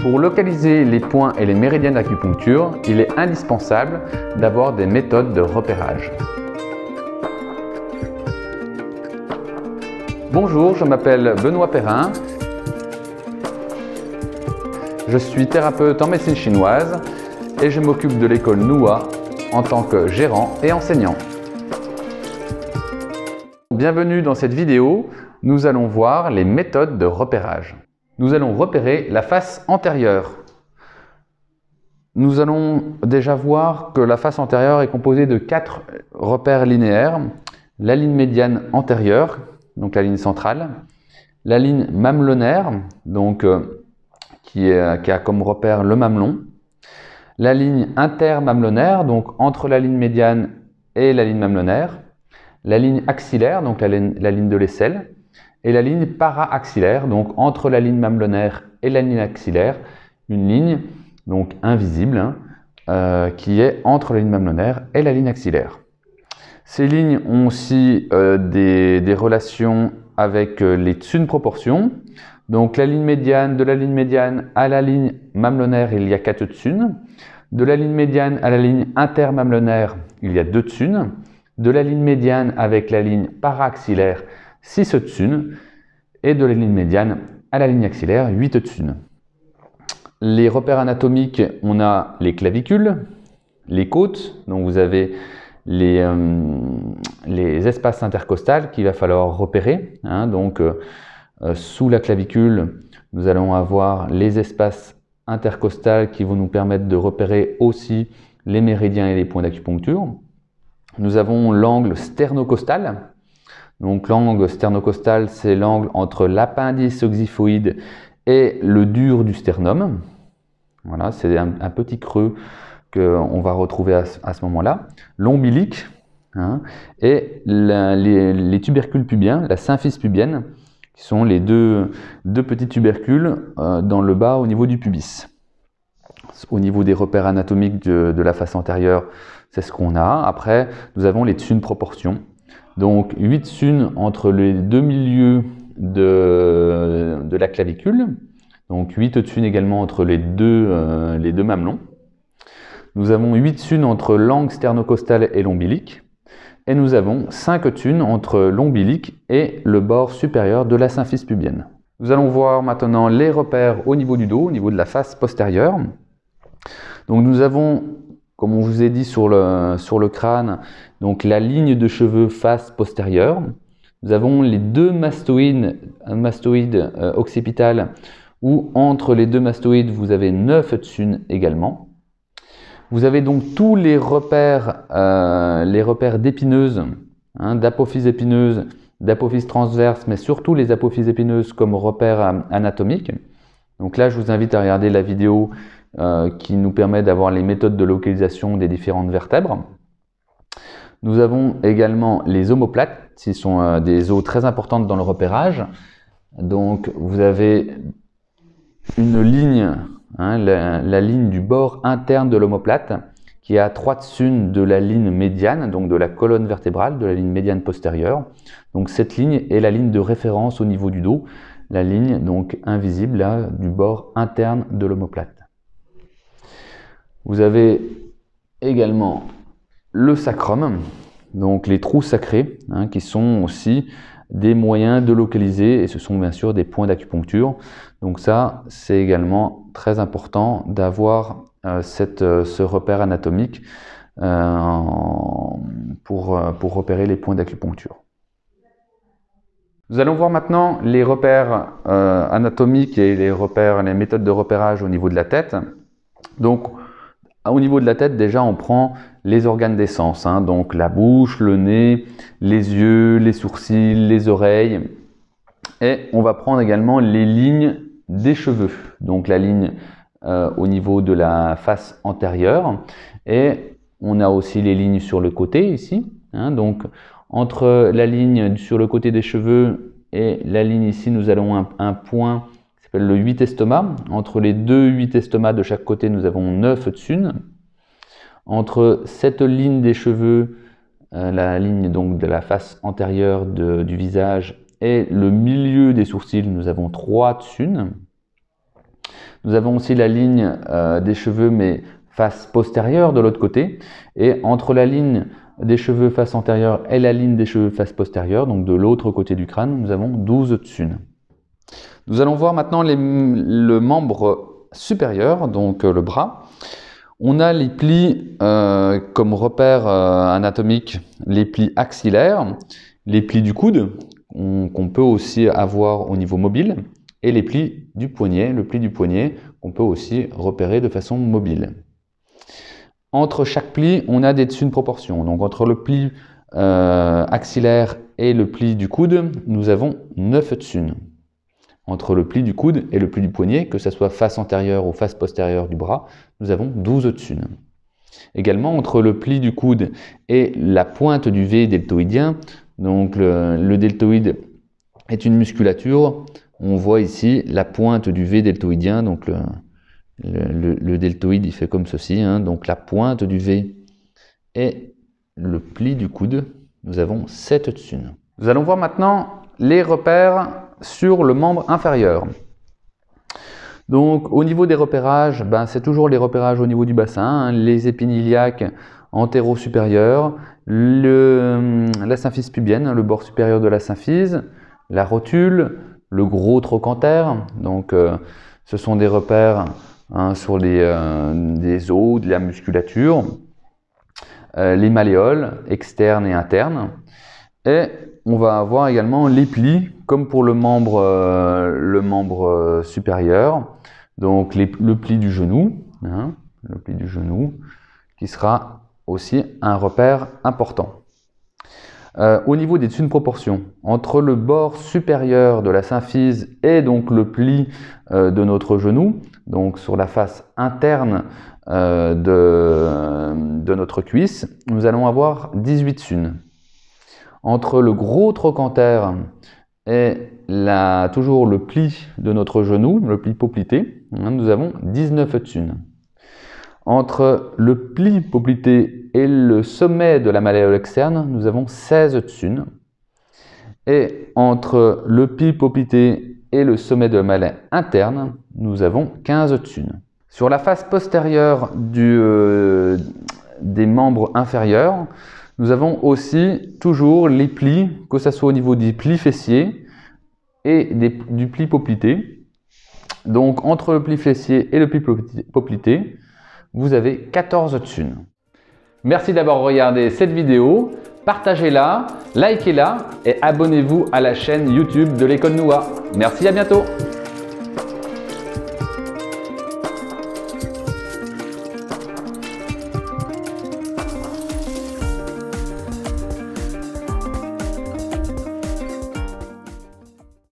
Pour localiser les points et les méridiens d'acupuncture, il est indispensable d'avoir des méthodes de repérage. Bonjour, je m'appelle Benoît Perrin. Je suis thérapeute en médecine chinoise et je m'occupe de l'école NUA en tant que gérant et enseignant. Bienvenue dans cette vidéo, nous allons voir les méthodes de repérage. Nous allons repérer la face antérieure. Nous allons déjà voir que la face antérieure est composée de 4 repères linéaires. La ligne médiane antérieure, donc la ligne centrale. La ligne mamelonnaire, donc qui a comme repère le mamelon. La ligne intermamelonnaire, donc entre la ligne médiane et la ligne mamelonnaire. La ligne axillaire, donc la ligne de l'aisselle. Et la ligne para-axillaire, donc entre la ligne mamelonnaire et la ligne axillaire, une ligne donc invisible qui est entre la ligne mamelonnaire et la ligne axillaire. Ces lignes ont aussi des relations avec les tsun proportions. Donc la ligne médiane, de la ligne médiane à la ligne mamelonnaire, il y a 4 tsun. De la ligne médiane à la ligne intermamelonnaire, il y a 2 tsun. De la ligne médiane avec la ligne para-axillaire, 6 tsun, et de la ligne médiane à la ligne axillaire, 8 tsun. Les repères anatomiques, on a les clavicules, les côtes, donc vous avez les espaces intercostales qu'il va falloir repérer. Sous la clavicule, nous allons avoir les espaces intercostales qui vont nous permettre de repérer aussi les méridiens et les points d'acupuncture. Nous avons l'angle sternocostal. Donc l'angle sternocostal, c'est l'angle entre l'appendice oxyphoïde et le dur du sternum. Voilà, c'est un petit creux qu'on va retrouver à ce moment-là. L'ombilique et les tubercules pubiens, la symphyse pubienne, qui sont les deux petits tubercules dans le bas au niveau du pubis. Au niveau des repères anatomiques de la face antérieure, c'est ce qu'on a. Après, nous avons les tsun proportions. Donc 8 tsun entre les deux milieux de la clavicule. Donc 8 tsun également entre les deux mamelons. Nous avons 8 tsun entre l'angle sternocostal et l'ombilique. Et nous avons 5 tsun entre l'ombilique et le bord supérieur de la symphyse pubienne. Nous allons voir maintenant les repères au niveau du dos, au niveau de la face postérieure. Donc nous avons, comme on vous a dit sur le crâne, donc la ligne de cheveux face postérieure. Nous avons les deux mastoïdes occipitales où entre les deux mastoïdes vous avez 9 tsun également. Vous avez donc tous les repères d'épineuses, d'apophyse épineuse, d'apophyse transverse, mais surtout les apophyses épineuses comme repères anatomiques. Donc là, je vous invite à regarder la vidéo qui nous permet d'avoir les méthodes de localisation des différentes vertèbres. Nous avons également les omoplates, qui sont des os très importantes dans le repérage. Donc vous avez une ligne, la ligne du bord interne de l'omoplate, qui est à 3 tsun de la ligne médiane, donc de la colonne vertébrale, de la ligne médiane postérieure. Donc cette ligne est la ligne de référence au niveau du dos, la ligne donc invisible là, du bord interne de l'omoplate. Vous avez également le sacrum, donc les trous sacrés, qui sont aussi des moyens de localiser, et ce sont bien sûr des points d'acupuncture. Donc ça, c'est également très important d'avoir ce repère anatomique pour repérer les points d'acupuncture. Nous allons voir maintenant les repères anatomiques et les méthodes de repérage au niveau de la tête. Donc, au niveau de la tête, déjà, on prend les organes des sens, donc la bouche, le nez, les yeux, les sourcils, les oreilles. Et on va prendre également les lignes des cheveux, donc la ligne au niveau de la face antérieure. Et on a aussi les lignes sur le côté ici. Donc, entre la ligne sur le côté des cheveux et la ligne ici, nous allons un point qui s'appelle le 8 estomac. Entre les deux 8 estomacs de chaque côté, nous avons 9 tsun. Entre cette ligne des cheveux, la ligne donc de la face antérieure du visage et le milieu des sourcils, nous avons 3 tsun. Nous avons aussi la ligne des cheveux mais face postérieure de l'autre côté. Et entre la ligne des cheveux face antérieure et la ligne des cheveux face postérieure, donc de l'autre côté du crâne, nous avons 12 tsunes. Nous allons voir maintenant le membre supérieur, donc le bras. On a les plis comme repère anatomique, les plis axillaires, les plis du coude, qu'on peut aussi avoir au niveau mobile, et les plis du poignet, le pli du poignet qu'on peut aussi repérer de façon mobile. Entre chaque pli, on a des tsunes proportions. Donc entre le pli axillaire et le pli du coude, nous avons 9 tsunes. Entre le pli du coude et le pli du poignet, que ce soit face antérieure ou face postérieure du bras, nous avons 12 tsunes. Également, entre le pli du coude et la pointe du V deltoïdien, donc le deltoïde est une musculature, on voit ici la pointe du V deltoïdien, donc le deltoïde il fait comme ceci, hein, donc la pointe du V et le pli du coude, nous avons 7 tsunes. Nous allons voir maintenant les repères sur le membre inférieur. Donc au niveau des repérages, c'est toujours les repérages au niveau du bassin, hein, les épines iliaques antéro-supérieures, la symphyse pubienne, le bord supérieur de la symphyse, la rotule, le gros trochanter, donc ce sont des repères sur des os, de la musculature, les malléoles externes et internes, et on va avoir également les plis, comme pour le membre supérieur, donc le pli du genou, le pli du genou, qui sera aussi un repère important. Au niveau des tsunes proportions, entre le bord supérieur de la symphyse et donc le pli de notre genou, donc sur la face interne de notre cuisse, nous allons avoir 18 tsunes. Entre le gros trochanter et toujours le pli de notre genou, le pli poplité, nous avons 19 tsunes. Entre le pli poplité et le sommet de la malléole externe, nous avons 16 tsunes. Et entre le pli poplité et le sommet de la malléole interne, nous avons 15 tsunes. Sur la face postérieure des membres inférieurs, nous avons aussi toujours les plis, que ce soit au niveau des plis fessiers et du pli poplité. Donc entre le pli fessier et le pli poplité, vous avez 14 tsunes. Merci d'avoir regardé cette vidéo. Partagez-la, likez-la et abonnez-vous à la chaîne YouTube de l'École Noua. Merci, à bientôt.